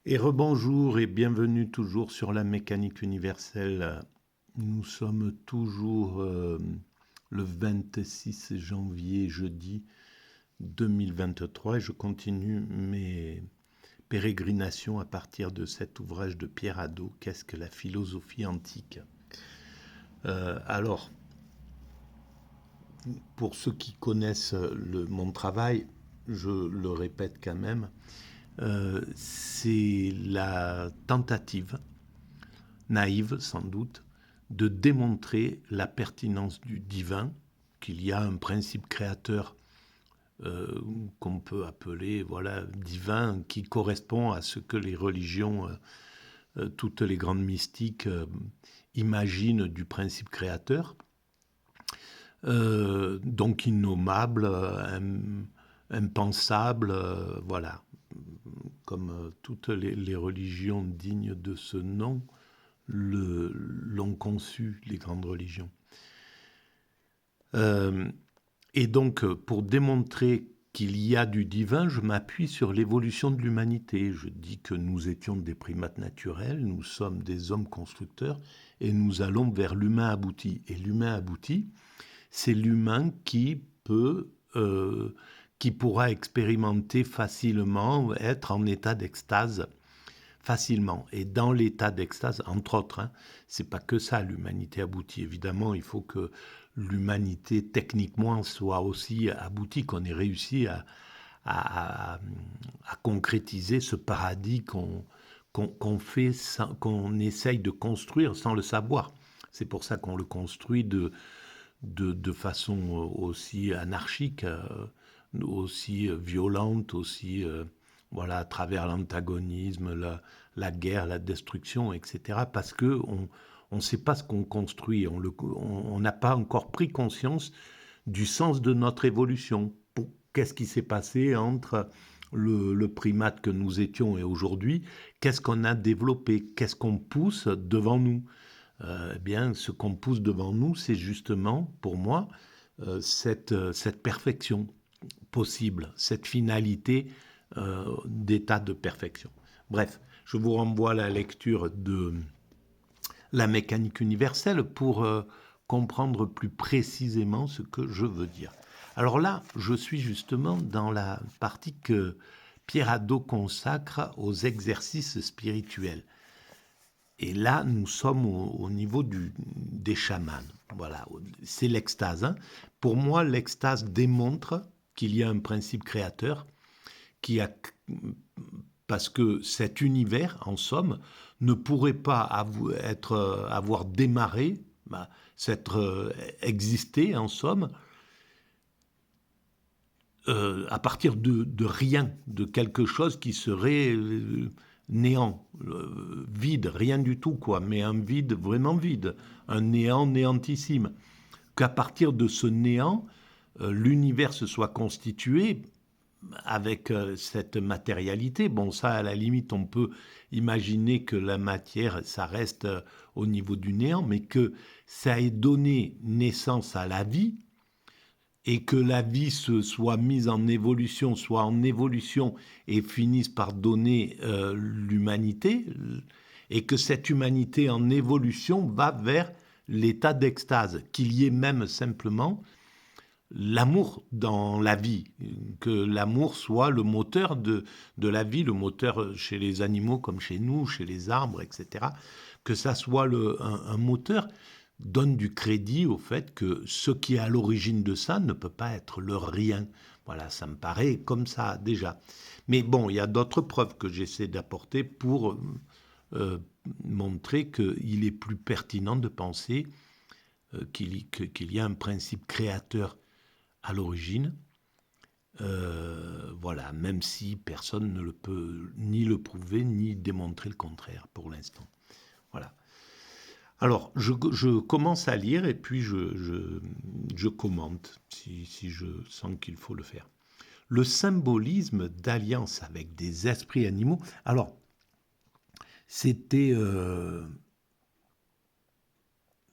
Et rebonjour et bienvenue toujours sur la mécanique universelle. Nous sommes toujours le 26 janvier, jeudi 2023, et je continue mes pérégrinations à partir de cet ouvrage de Pierre Hadot, Qu'est-ce que la philosophie antique? Alors, pour ceux qui connaissent mon travail, je le répète quand même, c'est la tentative naïve sans doute, de démontrer la pertinence du divin, qu'il y a un principe créateur qu'on peut appeler divin, qui correspond à ce que les religions, toutes les grandes mystiques imaginent du principe créateur, donc innommable, impensable, voilà, comme toutes les religions dignes de ce nom l'ont conçu, les grandes religions. Et donc, pour démontrer qu'il y a du divin, je m'appuie sur l'évolution de l'humanité. Je dis que nous étions des primates naturels, nous sommes des hommes constructeurs, et nous allons vers l'humain abouti. Et l'humain abouti, c'est l'humain qui pourra expérimenter facilement, être en état d'extase facilement. Et dans l'état d'extase, entre autres, c'est pas que ça, l'humanité aboutie. Évidemment, il faut que l'humanité, techniquement, soit aussi aboutie, qu'on ait réussi à concrétiser ce paradis qu'on essaye de construire sans le savoir. C'est pour ça qu'on le construit de façon aussi anarchique, aussi violente, aussi à travers l'antagonisme, la guerre, la destruction, etc. Parce qu'on ne sait pas ce qu'on construit, on n'a pas encore pris conscience du sens de notre évolution. Qu'est-ce qui s'est passé entre le primate que nous étions et aujourd'hui? Qu'est-ce qu'on a développé? Qu'est-ce qu'on pousse devant nous? Eh bien, ce qu'on pousse devant nous, c'est justement, pour moi, cette perfection possible, cette finalité d'état de perfection. Bref, je vous renvoie à la lecture de la mécanique universelle pour comprendre plus précisément ce que je veux dire. Alors là, je suis justement dans la partie que Pierre Hadot consacre aux exercices spirituels. Et là, nous sommes au niveau des chamans. Voilà, c'est l'extase. Pour moi, l'extase démontre qu'il y a un principe créateur parce que cet univers, en somme, ne pourrait pas avoir démarré, existé, en somme, à partir de rien, de quelque chose qui serait néant, vide, rien du tout, quoi, mais un vide vraiment vide, un néant néantissime. Qu'à partir de ce néant, l'univers se soit constitué avec cette matérialité. Bon, ça, à la limite, on peut imaginer que la matière, ça reste au niveau du néant, mais que ça ait donné naissance à la vie, et que la vie se soit mise en évolution, soit en évolution et finisse par donner l'humanité, et que cette humanité en évolution va vers l'état d'extase, qu'il y ait même simplement l'amour dans la vie, que l'amour soit le moteur de la vie, le moteur chez les animaux comme chez nous, chez les arbres, etc., que ça soit un moteur, donne du crédit au fait que ce qui est à l'origine de ça ne peut pas être le rien. Voilà, ça me paraît comme ça déjà. Mais bon, il y a d'autres preuves que j'essaie d'apporter pour montrer qu'il est plus pertinent de penser qu'il y a un principe créateur à l'origine. Voilà, même si personne ne le peut ni le prouver, ni démontrer le contraire pour l'instant. Voilà. Alors, je commence à lire et puis je commente si je sens qu'il faut le faire. Le symbolisme d'alliance avec des esprits animaux. Alors, c'était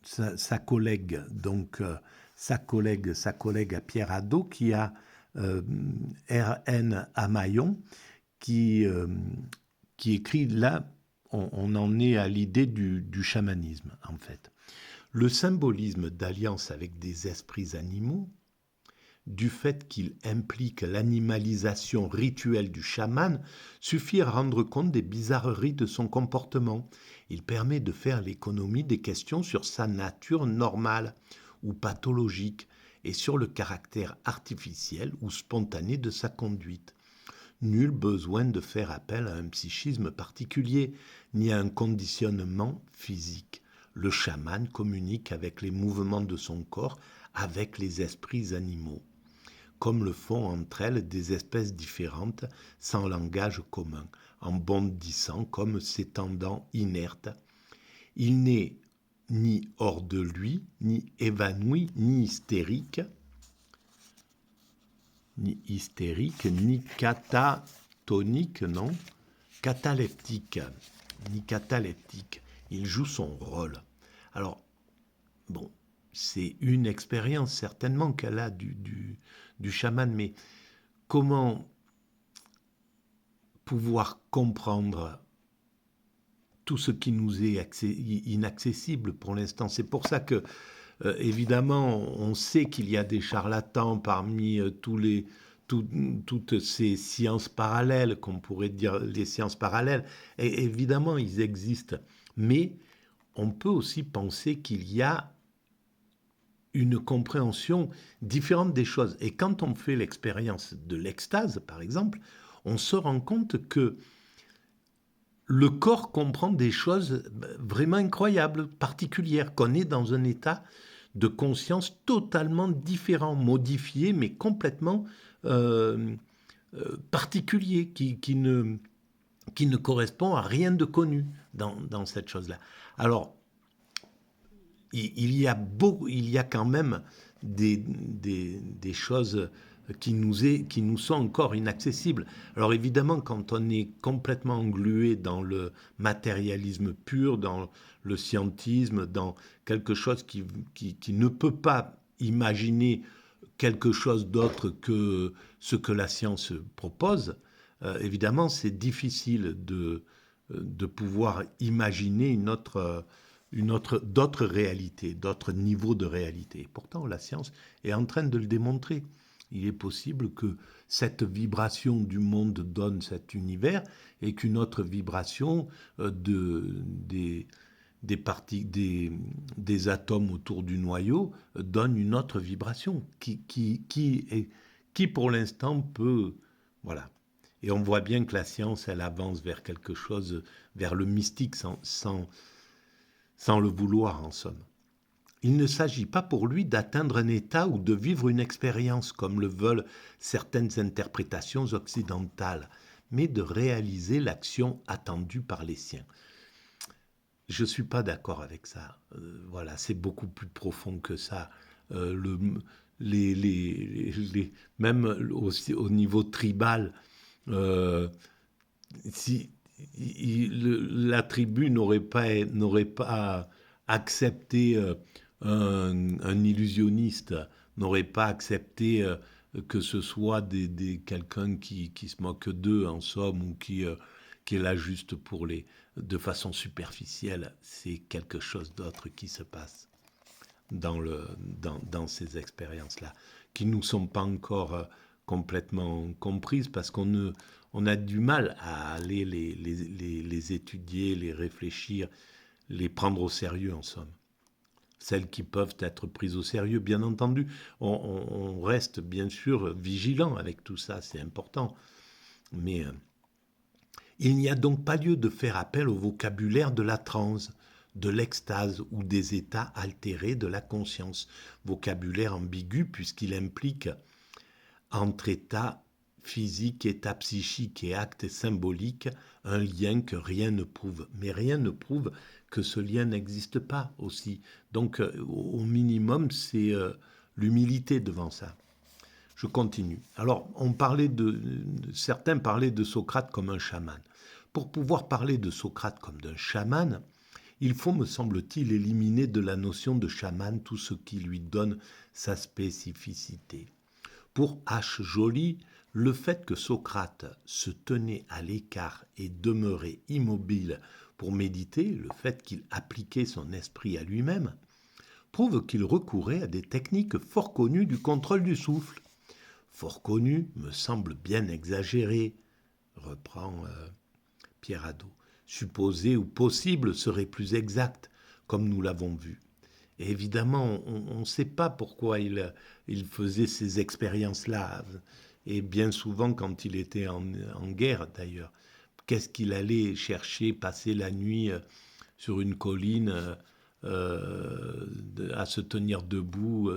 sa collègue, donc sa collègue à Pierre Hadot, qui a R.N. Hamaillon, qui qui écrit là, on en est à l'idée du chamanisme, en fait. Le symbolisme d'alliance avec des esprits animaux, du fait qu'il implique l'animalisation rituelle du chaman, suffit à rendre compte des bizarreries de son comportement. Il permet de faire l'économie des questions sur sa nature normale ou pathologique et sur le caractère artificiel ou spontané de sa conduite. Nul besoin de faire appel à un psychisme particulier, ni à un conditionnement physique. Le chaman communique avec les mouvements de son corps, avec les esprits animaux, comme le font entre elles des espèces différentes, sans langage commun, en bondissant comme s'étendant inertes. Il n'est ni hors de lui, ni évanoui, ni hystérique, ni catatonique, non, cataleptique, ni cataleptique. Il joue son rôle. Alors, bon, c'est une expérience certainement qu'elle a du chaman, mais comment pouvoir comprendre tout ce qui nous est inaccessible pour l'instant? C'est pour ça que, évidemment, on sait qu'il y a des charlatans parmi toutes ces sciences parallèles, qu'on pourrait dire les sciences parallèles. Et évidemment, ils existent. Mais on peut aussi penser qu'il y a une compréhension différente des choses. Et quand on fait l'expérience de l'extase, par exemple, on se rend compte que le corps comprend des choses vraiment incroyables, particulières, qu'on est dans un état de conscience totalement différent, modifié, mais complètement particulier, qui ne correspond à rien de connu dans cette chose-là. Alors, il y a quand même des choses qui nous sont encore inaccessibles. Alors évidemment, quand on est complètement englué dans le matérialisme pur, dans le scientisme, dans quelque chose qui ne peut pas imaginer quelque chose d'autre que ce que la science propose, évidemment, c'est difficile de pouvoir imaginer d'autres réalités, d'autres niveaux de réalité. Et pourtant, la science est en train de le démontrer. Il est possible que cette vibration du monde donne cet univers et qu'une autre vibration des atomes autour du noyau donne une autre vibration qui pour l'instant peut... Voilà. Et on voit bien que la science, elle avance vers quelque chose, vers le mystique sans le vouloir en somme. Il ne s'agit pas pour lui d'atteindre un état ou de vivre une expérience comme le veulent certaines interprétations occidentales, mais de réaliser l'action attendue par les siens. Je ne suis pas d'accord avec ça. Voilà, c'est beaucoup plus profond que ça. Même aussi au niveau tribal, si la tribu n'aurait pas accepté un illusionniste, n'aurait pas accepté que ce soit quelqu'un qui se moque d'eux en somme ou qui est là juste de façon superficielle. C'est quelque chose d'autre qui se passe dans ces expériences-là, qui ne nous sont pas encore complètement comprises parce on a du mal à aller les étudier, les réfléchir, les prendre au sérieux en somme. Celles qui peuvent être prises au sérieux, bien entendu. On reste bien sûr vigilant avec tout ça, c'est important. Mais il n'y a donc pas lieu de faire appel au vocabulaire de la transe, de l'extase ou des états altérés de la conscience. Vocabulaire ambigu puisqu'il implique entre état physique, état psychique et acte symbolique un lien que rien ne prouve. Mais rien ne prouve que ce lien n'existe pas aussi. Donc au minimum, c'est l'humilité devant ça. Je continue. Alors, certains parlaient de Socrate comme un chaman. Pour pouvoir parler de Socrate comme d'un chaman, il faut, me semble-t-il, éliminer de la notion de chaman tout ce qui lui donne sa spécificité. Pour H. Joly, Le fait que Socrate se tenait à l'écart et demeurait immobile pour méditer, le fait qu'il appliquait son esprit à lui-même, prouve qu'il recourait à des techniques fort connues du contrôle du souffle. Fort connues me semble bien exagéré, reprend Pierre Hadot. Supposé ou possible serait plus exact, comme nous l'avons vu. Et évidemment, on ne sait pas pourquoi il faisait ces expériences-là. Et bien souvent, quand il était en guerre, d'ailleurs, qu'est-ce qu'il allait chercher, passer la nuit sur une colline à se tenir debout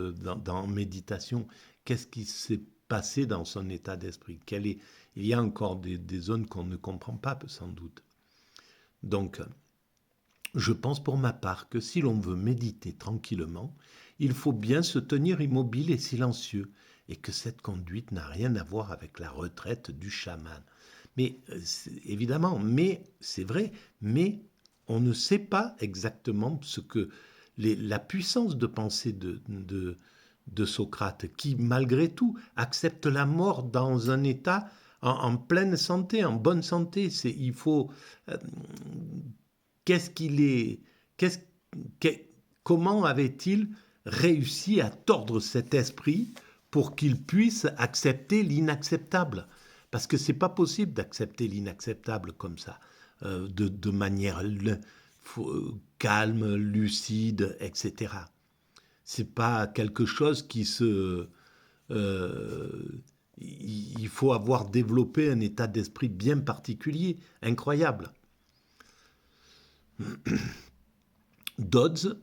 en méditation? Qu'est-ce qui s'est passé dans son état d'esprit? Il y a encore des zones qu'on ne comprend pas, sans doute. Donc, je pense pour ma part que si l'on veut méditer tranquillement, il faut bien se tenir immobile et silencieux, et que cette conduite n'a rien à voir avec la retraite du chaman. Mais évidemment, mais c'est vrai, mais on ne sait pas exactement ce que la puissance de pensée de Socrate, qui malgré tout accepte la mort dans un état en pleine santé, en bonne santé. Il faut qu'est-ce qu'il est, comment avait-il réussi à tordre cet esprit pour qu'il puisse accepter l'inacceptable? Parce que c'est pas possible d'accepter l'inacceptable comme ça, de manière calme, lucide, etc. C'est pas quelque chose qui se... il faut avoir développé un état d'esprit bien particulier, incroyable. Dodds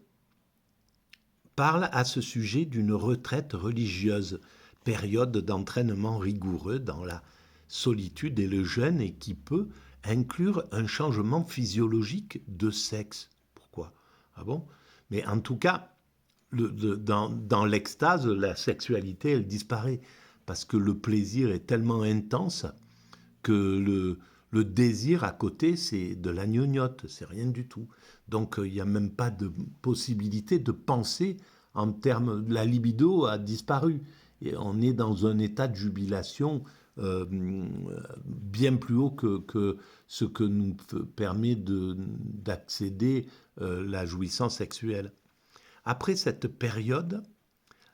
parle à ce sujet d'une retraite religieuse, période d'entraînement rigoureux dans la solitude et le jeûne, et qui peut inclure un changement physiologique de sexe. Pourquoi? Ah bon? Mais en tout cas, dans l'extase, la sexualité, elle disparaît, parce que le plaisir est tellement intense que le désir à côté, c'est de la gnognotte, c'est rien du tout. Donc il n'y a même pas de possibilité de penser en termes... La libido a disparu. Et on est dans un état de jubilation bien plus haut que ce que nous permet d'accéder la jouissance sexuelle. Après cette période,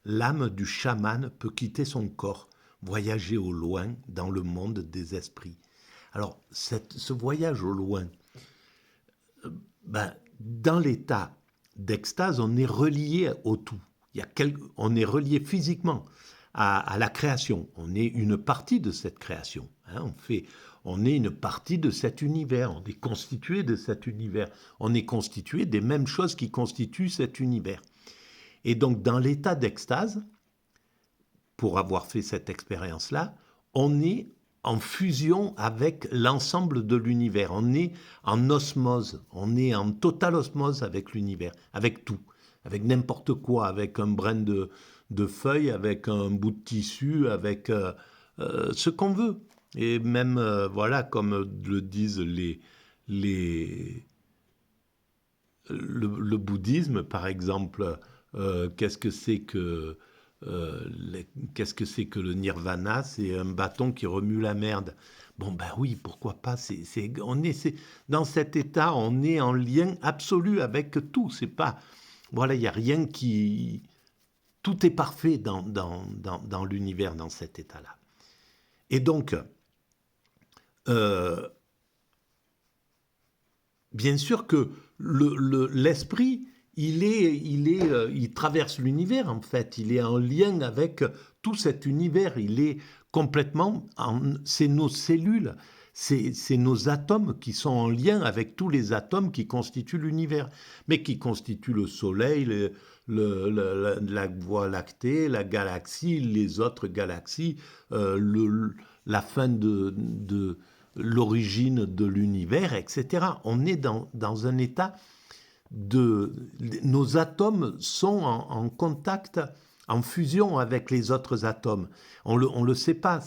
l'âme du chaman peut quitter son corps, voyager au loin dans le monde des esprits. Alors, ce voyage au loin, dans l'état d'extase, on est relié au tout. On est relié physiquement à la création. On est une partie de cette création. On est une partie de cet univers. On est constitué de cet univers. On est constitué des mêmes choses qui constituent cet univers. Et donc, dans l'état d'extase, pour avoir fait cette expérience-là, on est en fusion avec l'ensemble de l'univers. On est en osmose, on est en totale osmose avec l'univers, avec tout, avec n'importe quoi, avec un brin de feuille, avec un bout de tissu, avec ce qu'on veut. Et même, voilà, comme le disent le bouddhisme, par exemple, qu'est-ce que c'est que le nirvana? C'est un bâton qui remue la merde. Bon, ben oui, pourquoi pas? Dans cet état, on est en lien absolu avec tout. C'est pas... Voilà, il n'y a rien qui... Tout est parfait dans l'univers, dans cet état-là. Et donc, bien sûr que l'esprit, il traverse l'univers, en fait. Il est en lien avec tout cet univers. Il est complètement... C'est nos cellules, c'est nos atomes qui sont en lien avec tous les atomes qui constituent l'univers, mais qui constituent le Soleil, la Voie lactée, la galaxie, les autres galaxies, la fin de l'origine de l'univers, etc. On est dans un état nos atomes sont en contact, en fusion avec les autres atomes. On le sait pas,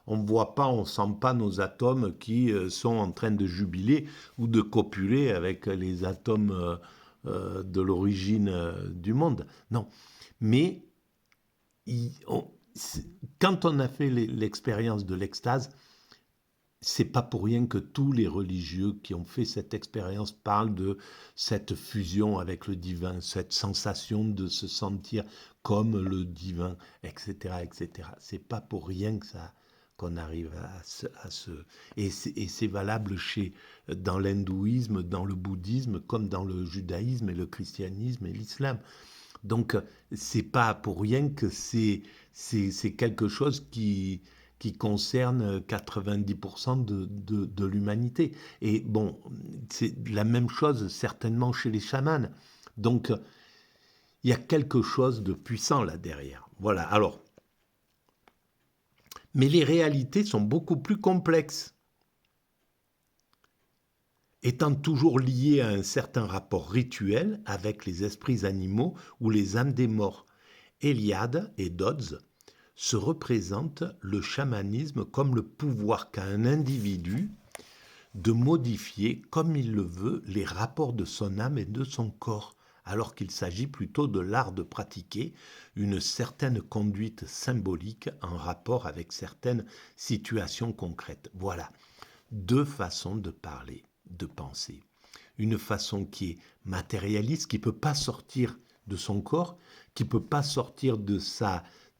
on voit pas, on sent pas nos atomes qui sont en train de jubiler ou de copuler avec les atomes de l'origine du monde. Non, mais c'est- quand on a fait l'expérience de l'extase, c'est pas pour rien que tous les religieux qui ont fait cette expérience parlent de cette fusion avec le divin, cette sensation de se sentir comme le divin, etc., etc. C'est pas pour rien que ça qu'on arrive et c'est valable dans l'hindouisme, dans le bouddhisme, comme dans le judaïsme et le christianisme et l'islam. Donc, c'est pas pour rien que c'est quelque chose qui concerne 90% de l'humanité. Et bon, c'est la même chose certainement chez les chamans. Donc, il y a quelque chose de puissant là derrière. Voilà, alors, mais les réalités sont beaucoup plus complexes, étant toujours liées à un certain rapport rituel avec les esprits animaux ou les âmes des morts. Eliade et Dodds se représentent le chamanisme comme le pouvoir qu'a un individu de modifier, comme il le veut, les rapports de son âme et de son corps, alors qu'il s'agit plutôt de l'art de pratiquer une certaine conduite symbolique en rapport avec certaines situations concrètes. Voilà, deux façons de parler, de penser. Une façon qui est matérialiste, qui ne peut pas sortir de son corps, qui ne peut pas sortir de,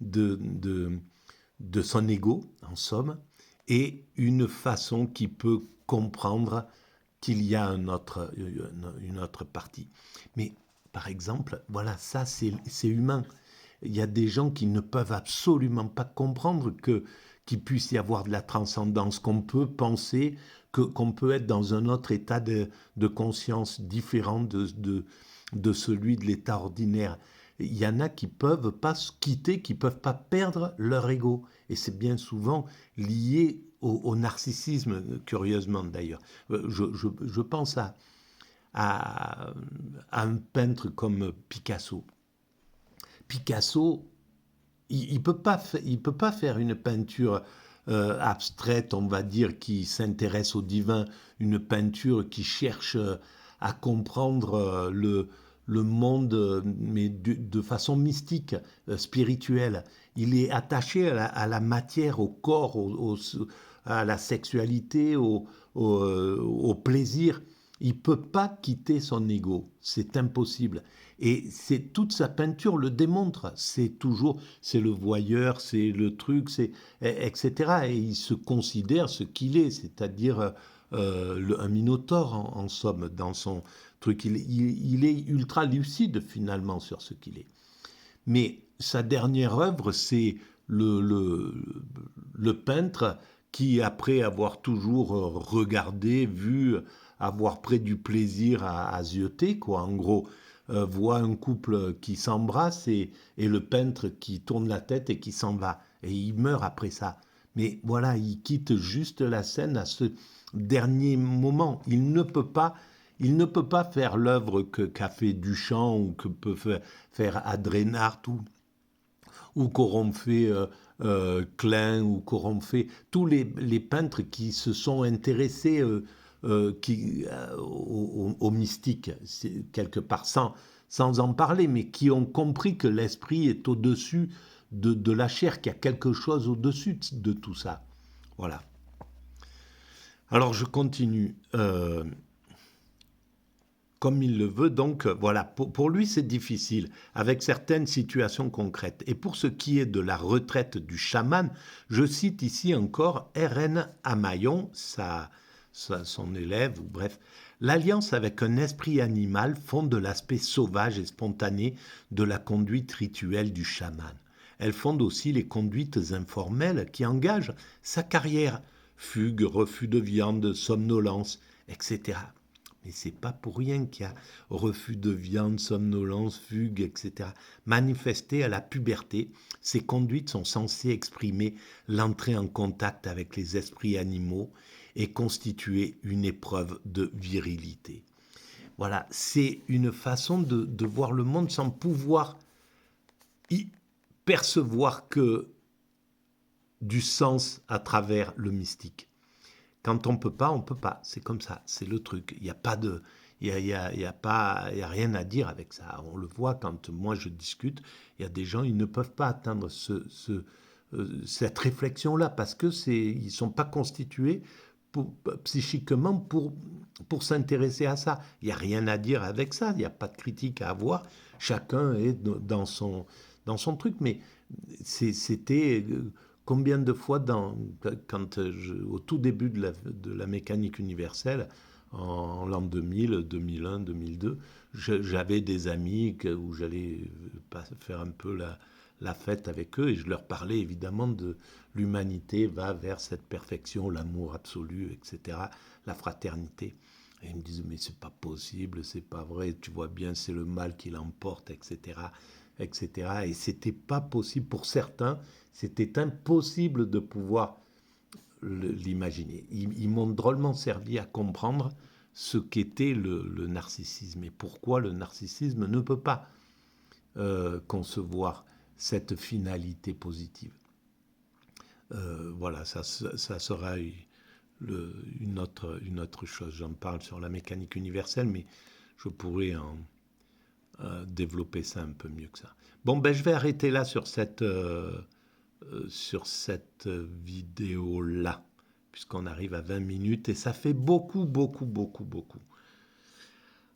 de, de son ego, en somme, et une façon qui peut comprendre qu'il y a une autre partie. Mais, par exemple, voilà, ça, c'est humain. Il y a des gens qui ne peuvent absolument pas comprendre qu'il puisse y avoir de la transcendance, qu'on peut penser qu'on peut être dans un autre état de conscience différent de celui de l'état ordinaire. Il y en a qui ne peuvent pas se quitter, qui ne peuvent pas perdre leur ego. Et c'est bien souvent lié au narcissisme, curieusement d'ailleurs. Je pense à un peintre comme Picasso. Picasso, il ne peut pas faire une peinture abstraite, on va dire, qui s'intéresse au divin, une peinture qui cherche à comprendre le monde, mais de façon mystique, spirituelle. Il est attaché à la matière, au corps, à la sexualité, au plaisir. Il ne peut pas quitter son ego, c'est impossible. Et c'est toute sa peinture le démontre. C'est le voyeur, c'est le truc, etc. Et il se considère ce qu'il est, c'est-à-dire un minotaure en somme dans son truc. Il est ultra lucide finalement sur ce qu'il est. Mais sa dernière œuvre, c'est le peintre qui, après avoir toujours regardé, vu, avoir pris du plaisir à zioter, quoi, en gros, voit un couple qui s'embrasse et le peintre qui tourne la tête et qui s'en va. Et il meurt après ça. Mais voilà, il quitte juste la scène à ce dernier moment. Il ne peut pas faire l'œuvre qu'a fait Duchamp ou que peut faire Adreinart ou qu'auront fait Klein ou qu'auront fait tous les peintres qui se sont intéressés au mystique, quelque part, sans en parler, mais qui ont compris que l'esprit est au-dessus de la chair, qu'il y a quelque chose au-dessus de tout ça. Voilà. Alors je continue. Comme il le veut, donc voilà, pour lui c'est difficile, avec certaines situations concrètes. Et pour ce qui est de la retraite du chaman, je cite ici encore R.N. Hamayon, son élève, ou bref, l'alliance avec un esprit animal fonde l'aspect sauvage et spontané de la conduite rituelle du chaman. Elle fonde aussi les conduites informelles qui engagent sa carrière, fugue, refus de viande, somnolence, etc. Mais c'est pas pour rien qu'il y a refus de viande, somnolence, fugue, etc. Manifesté à la puberté, ces conduites sont censées exprimer l'entrée en contact avec les esprits animaux et constituer une épreuve de virilité. Voilà, c'est une façon de voir le monde sans pouvoir y percevoir que du sens à travers le mystique. Quand on peut pas, on peut pas. C'est comme ça, c'est le truc. Il n'y a pas de, il y a rien à dire avec ça. On le voit quand moi je discute. Il y a des gens, ils ne peuvent pas atteindre cette réflexion-là, parce que ils sont pas constitués psychiquement pour s'intéresser à ça. Il n'y a rien à dire avec ça, il n'y a pas de critique à avoir. Chacun est dans son truc, mais c'était combien de fois au tout début de la mécanique universelle, en l'an 2000, 2001, 2002, j'avais des amis où j'allais faire un peu la fête avec eux et je leur parlais évidemment de l'humanité va vers cette perfection, l'amour absolu, etc., la fraternité. Et ils me disent mais c'est pas possible, c'est pas vrai, tu vois bien c'est le mal qui l'emporte, etc., etc. Et c'était pas possible pour certains, c'était impossible de pouvoir l'imaginer. Ils m'ont drôlement servi à comprendre ce qu'était le narcissisme et pourquoi le narcissisme ne peut pas concevoir cette finalité positive. Voilà, ça sera une autre chose. J'en parle sur la mécanique universelle, mais je pourrais développer ça un peu mieux que ça. Bon, ben je vais arrêter là sur cette vidéo-là, puisqu'on arrive à 20 minutes et ça fait beaucoup, beaucoup, beaucoup, beaucoup.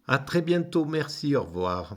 À très bientôt, merci, au revoir.